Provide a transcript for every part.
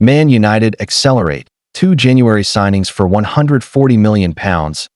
Man United accelerate 2 January signings for £140 million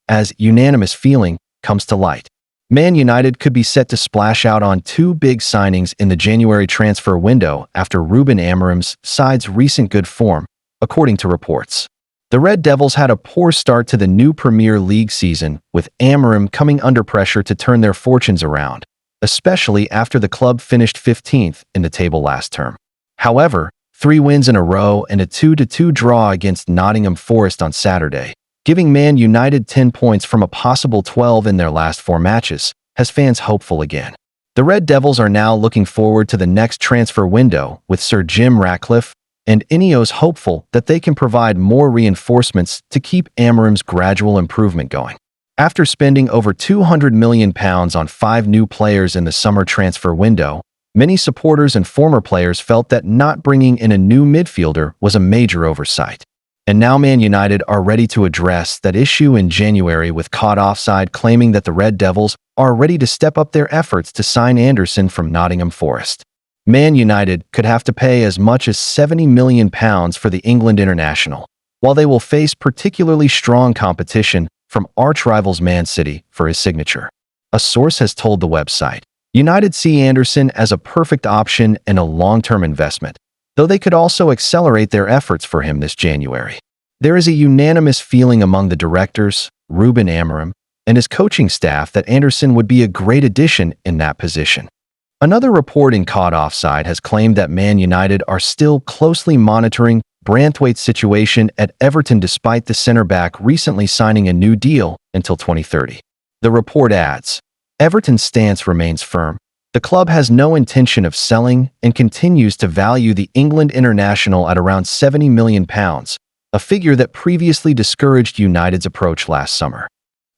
as unanimous feeling comes to light. Man United could be set to splash out on two big signings in the January transfer window after Ruben Amorim's side's recent good form, according to reports. The Red Devils had a poor start to the new Premier League season, with Amorim coming under pressure to turn their fortunes around, especially after the club finished 15th in the table last term. However, 3 wins in a row and a 2-2 draw against Nottingham Forest on Saturday, giving Man United 10 points from a possible 12 in their last 4 matches, has fans hopeful again. The Red Devils are now looking forward to the next transfer window, with Sir Jim Ratcliffe and Ineos hopeful that they can provide more reinforcements to keep Amorim's gradual improvement going. After spending over £200 million on 5 new players in the summer transfer window, many supporters and former players felt that not bringing in a new midfielder was a major oversight. And now Man United are ready to address that issue in January, with Caught Offside claiming that the Red Devils are ready to step up their efforts to sign Anderson from Nottingham Forest. Man United could have to pay as much as £70 million for the England international, while they will face particularly strong competition from arch-rivals Man City for his signature. A source has told the website, United see Anderson as a perfect option and a long-term investment, though they could also accelerate their efforts for him this January. There is a unanimous feeling among the directors, Ruben Amorim, and his coaching staff that Anderson would be a great addition in that position. Another report in Caught Offside has claimed that Man United are still closely monitoring Brainthwaite's situation at Everton despite the centre-back recently signing a new deal until 2030. The report adds, Everton's stance remains firm. The club has no intention of selling and continues to value the England international at around £70 million, a figure that previously discouraged United's approach last summer.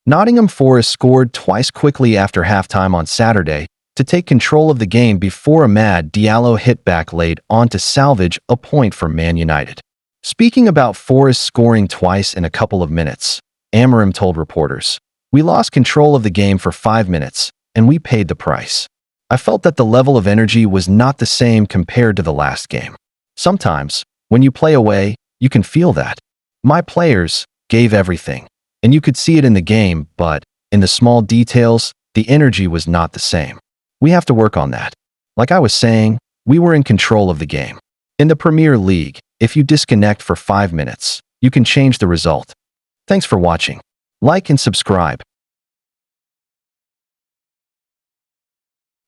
Nottingham Forest scored twice quickly after halftime on Saturday to take control of the game before Amad Diallo hit back late on to salvage a point for Man United. Speaking about Forest scoring twice in a couple of minutes, Amorim told reporters, "We lost control of the game for 5 minutes, and we paid the price. I felt that the level of energy was not the same compared to the last game. Sometimes, when you play away, you can feel that. My players gave everything, and you could see it in the game, but in the small details, the energy was not the same. We have to work on that. Like I was saying, we were in control of the game. In the Premier League, if you disconnect for 5 minutes, you can change the result." Thanks for watching. Like and subscribe.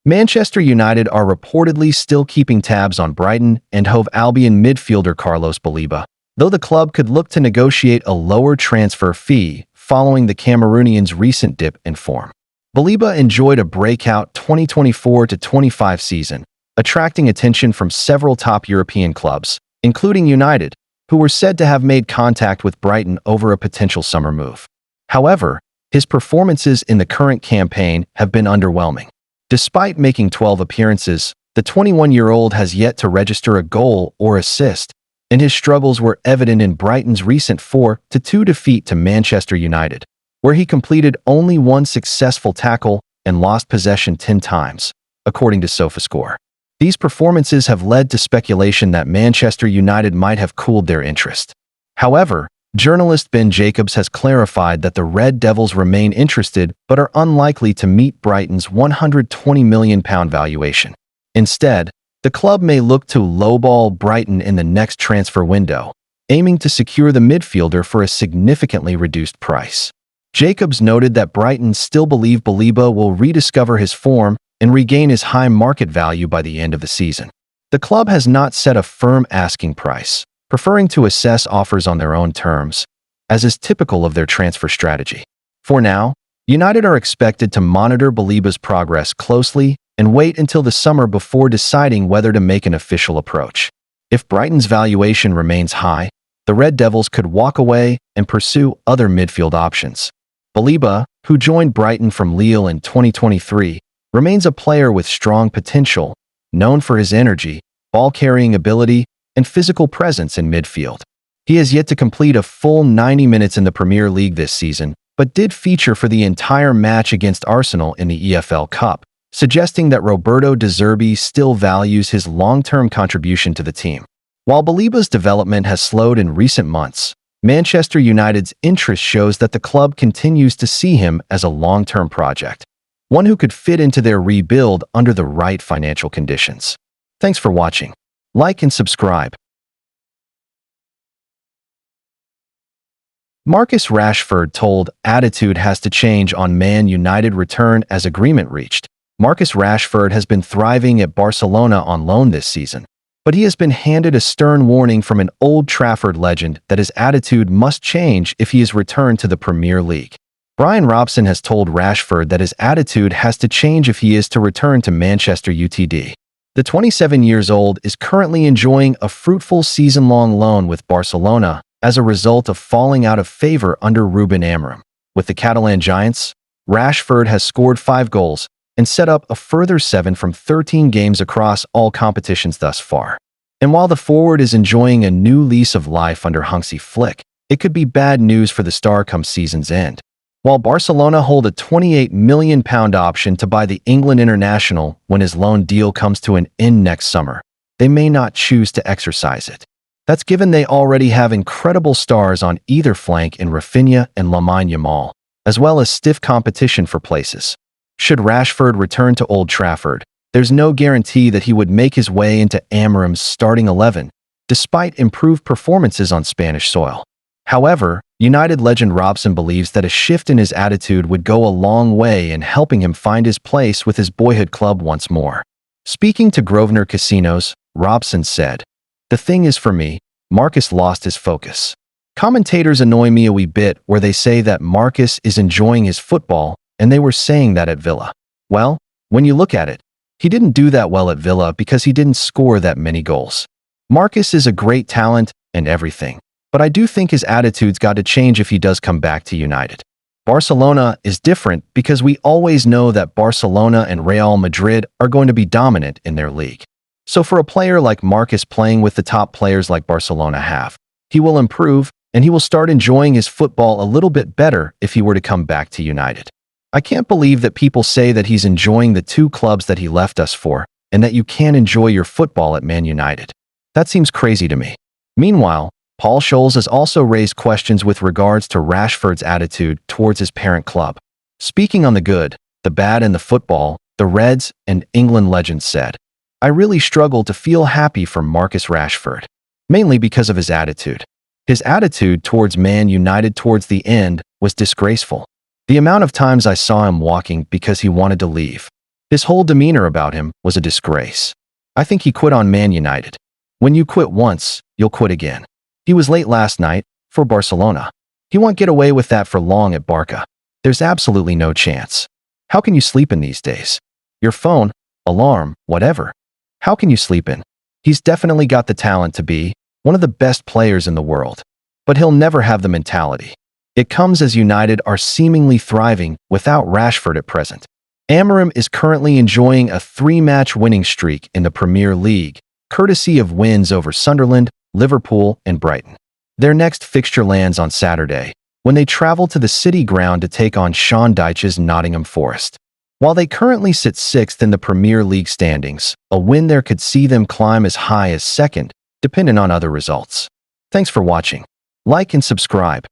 Manchester United are reportedly still keeping tabs on Brighton and Hove Albion midfielder Carlos Baleba, though the club could look to negotiate a lower transfer fee following the Cameroonian's recent dip in form. Baleba enjoyed a breakout 2024-25 season, attracting attention from several top European clubs, including United, who were said to have made contact with Brighton over a potential summer move. However, his performances in the current campaign have been underwhelming. Despite making 12 appearances, the 21-year-old has yet to register a goal or assist, and his struggles were evident in Brighton's recent 4-2 defeat to Manchester United, where he completed only 1 successful tackle and lost possession 10 times, according to SofaScore. These performances have led to speculation that Manchester United might have cooled their interest. However, journalist Ben Jacobs has clarified that the Red Devils remain interested but are unlikely to meet Brighton's £120 million valuation. Instead, the club may look to lowball Brighton in the next transfer window, aiming to secure the midfielder for a significantly reduced price. Jacobs noted that Brighton still believe Baleba will rediscover his form and regain his high market value by the end of the season. The club has not set a firm asking price, preferring to assess offers on their own terms, as is typical of their transfer strategy. For now, United are expected to monitor Baleba's progress closely and wait until the summer before deciding whether to make an official approach. If Brighton's valuation remains high, the Red Devils could walk away and pursue other midfield options. Baleba, who joined Brighton from Lille in 2023, remains a player with strong potential, known for his energy, ball-carrying ability, and physical presence in midfield. He has yet to complete a full 90 minutes in the Premier League this season, but did feature for the entire match against Arsenal in the EFL Cup, suggesting that Roberto De Zerbi still values his long-term contribution to the team. While Baliba's development has slowed in recent months, Manchester United's interest shows that the club continues to see him as a long-term project, one who could fit into their rebuild under the right financial conditions. Thanks for watching. Like and subscribe. Marcus Rashford told attitude has to change on Man United return as agreement reached. Marcus Rashford has been thriving at Barcelona on loan this season, but he has been handed a stern warning from an Old Trafford legend that his attitude must change if he is returned to the Premier League. Brian Robson has told Rashford that his attitude has to change if he is to return to Manchester United. The 27-year-old is currently enjoying a fruitful season-long loan with Barcelona as a result of falling out of favor under Ruben Amorim. With the Catalan Giants, Rashford has scored 5 goals and set up a further 7 from 13 games across all competitions thus far. And while the forward is enjoying a new lease of life under Hansi Flick, it could be bad news for the star come season's end. While Barcelona hold a £28 million option to buy the England international when his loan deal comes to an end next summer, they may not choose to exercise it. That's given they already have incredible stars on either flank in Rafinha and Lamine Yamal, as well as stiff competition for places. Should Rashford return to Old Trafford, there's no guarantee that he would make his way into Amorim's starting 11, despite improved performances on Spanish soil. However, United legend Robson believes that a shift in his attitude would go a long way in helping him find his place with his boyhood club once more. Speaking to Grosvenor Casinos, Robson said, "The thing is for me, Marcus lost his focus. Commentators annoy me a wee bit where they say that Marcus is enjoying his football, and they were saying that at Villa. Well, when you look at it, he didn't do that well at Villa because he didn't score that many goals. Marcus is a great talent and everything, but I do think his attitude's got to change if he does come back to United. Barcelona is different because we always know that Barcelona and Real Madrid are going to be dominant in their league. So for a player like Marcus playing with the top players like Barcelona have, he will improve and he will start enjoying his football a little bit better if he were to come back to United. I can't believe that people say that he's enjoying the 2 clubs that he left us for and that you can't enjoy your football at Man United. That seems crazy to me." Meanwhile, Paul Scholes has also raised questions with regards to Rashford's attitude towards his parent club. Speaking on the good, the bad and the football, the Reds and England legend said, "I really struggle to feel happy for Marcus Rashford, mainly because of his attitude. His attitude towards Man United towards the end was disgraceful. The amount of times I saw him walking because he wanted to leave. His whole demeanor about him was a disgrace. I think he quit on Man United. When you quit once, you'll quit again. He was late last night for Barcelona. He won't get away with that for long at Barca. There's absolutely no chance. How can you sleep in these days? Your phone, alarm, whatever. How can you sleep in? He's definitely got the talent to be one of the best players in the world, but he'll never have the mentality. It comes as United are seemingly thriving without Rashford at present. Amorim is currently enjoying a 3-match winning streak in the Premier League, courtesy of wins over Sunderland, Liverpool, and Brighton. Their next fixture lands on Saturday, when they travel to the City Ground to take on Sean Dyche's Nottingham Forest. While they currently sit 6th in the Premier League standings, a win there could see them climb as high as 2nd, depending on other results. Thanks for watching. Like and subscribe.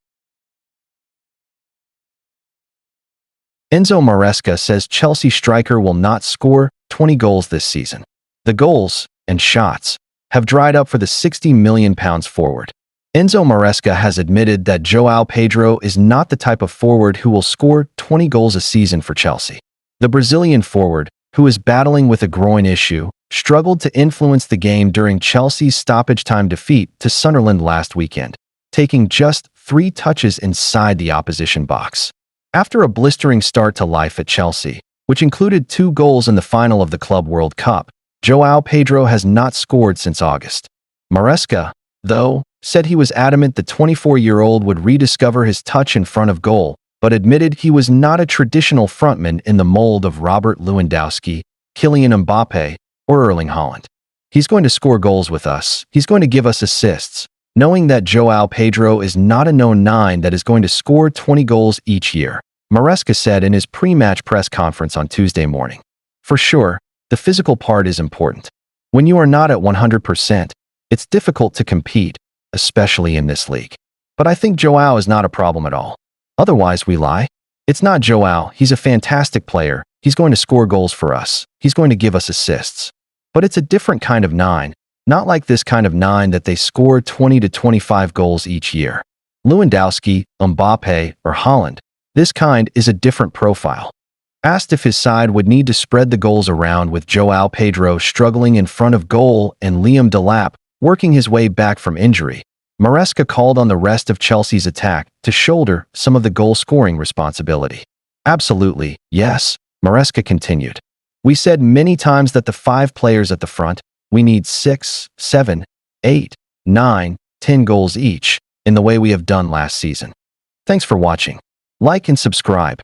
Enzo Maresca says Chelsea striker will not score 20 goals this season. The goals and shots have dried up for the £60 million forward. Enzo Maresca has admitted that João Pedro is not the type of forward who will score 20 goals a season for Chelsea. The Brazilian forward, who is battling with a groin issue, struggled to influence the game during Chelsea's stoppage-time defeat to Sunderland last weekend, taking just 3 touches inside the opposition box. After a blistering start to life at Chelsea, which included 2 goals in the final of the Club World Cup, João Pedro has not scored since August. Maresca, though, said he was adamant the 24-year-old would rediscover his touch in front of goal, but admitted he was not a traditional frontman in the mold of Robert Lewandowski, Kylian Mbappe, or Erling Haaland. He's going to score goals with us. He's going to give us assists, knowing that João Pedro is not a known 9 that is going to score 20 goals each year, Maresca said in his pre-match press conference on Tuesday morning. For sure, the physical part is important. When you are not at 100%, It's difficult to compete, especially in this league. But I think Joao is not a problem at all. Otherwise, we lie. It's not Joao. He's a fantastic player. He's going to score goals for us. He's going to give us assists. But it's a different kind of 9, not like this kind of 9 that they score 20 to 25 goals each year. Lewandowski, Mbappe, or Haaland. This kind is a different profile. Asked if his side would need to spread the goals around with Joao Pedro struggling in front of goal and Liam Delap working his way back from injury, Maresca called on the rest of Chelsea's attack to shoulder some of the goal-scoring responsibility. Absolutely, yes, Maresca continued. We said many times that the 5 players at the front, we need 6, 7, 8, 9, 10 goals each, in the way we have done last season. Thanks for watching. Like and subscribe.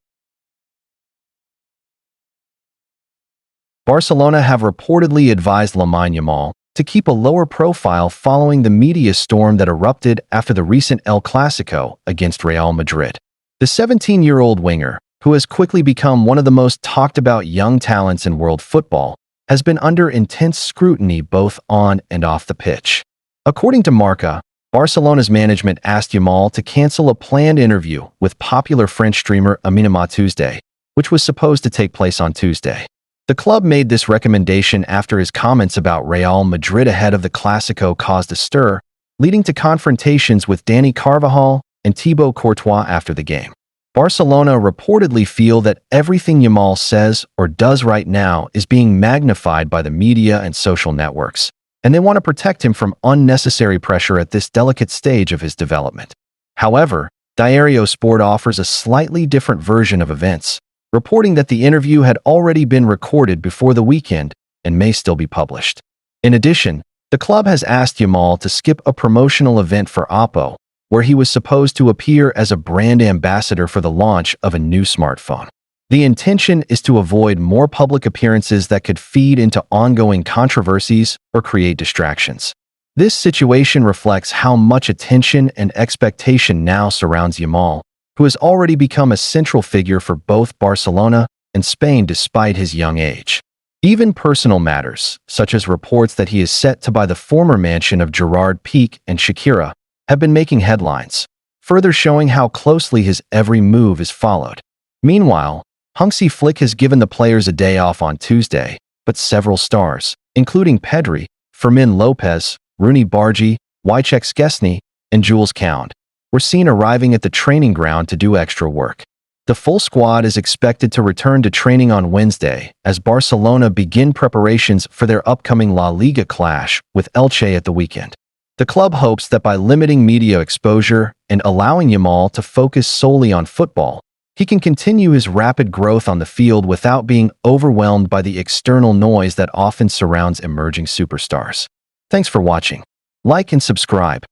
Barcelona have reportedly advised Lamine Yamal to keep a lower profile following the media storm that erupted after the recent El Clasico against Real Madrid. The 17-year-old winger, who has quickly become one of the most talked-about young talents in world football, has been under intense scrutiny both on and off the pitch. According to Marca, Barcelona's management asked Yamal to cancel a planned interview with popular French streamer Aminama Tuesday, which was supposed to take place on Tuesday. The club made this recommendation after his comments about Real Madrid ahead of the Clasico caused a stir, leading to confrontations with Dani Carvajal and Thibaut Courtois after the game. Barcelona reportedly feel that everything Yamal says or does right now is being magnified by the media and social networks, and they want to protect him from unnecessary pressure at this delicate stage of his development. However, Diario Sport offers a slightly different version of events, reporting that the interview had already been recorded before the weekend and may still be published. In addition, the club has asked Yamal to skip a promotional event for Oppo, where he was supposed to appear as a brand ambassador for the launch of a new smartphone. The intention is to avoid more public appearances that could feed into ongoing controversies or create distractions. This situation reflects how much attention and expectation now surrounds Yamal, who has already become a central figure for both Barcelona and Spain despite his young age. Even personal matters, such as reports that he is set to buy the former mansion of Gerard Piqué and Shakira, have been making headlines, further showing how closely his every move is followed. Meanwhile, Hansi Flick has given the players a day off on Tuesday, but several stars, including Pedri, Fermin Lopez, Rooney Bargi, Wojciech Szczesny, and Jules Kounde, were seen arriving at the training ground to do extra work. The full squad is expected to return to training on Wednesday as Barcelona begin preparations for their upcoming La Liga clash with Elche at the weekend. The club hopes that by limiting media exposure and allowing Yamal to focus solely on football, he can continue his rapid growth on the field without being overwhelmed by the external noise that often surrounds emerging superstars. Thanks for watching. Like and subscribe.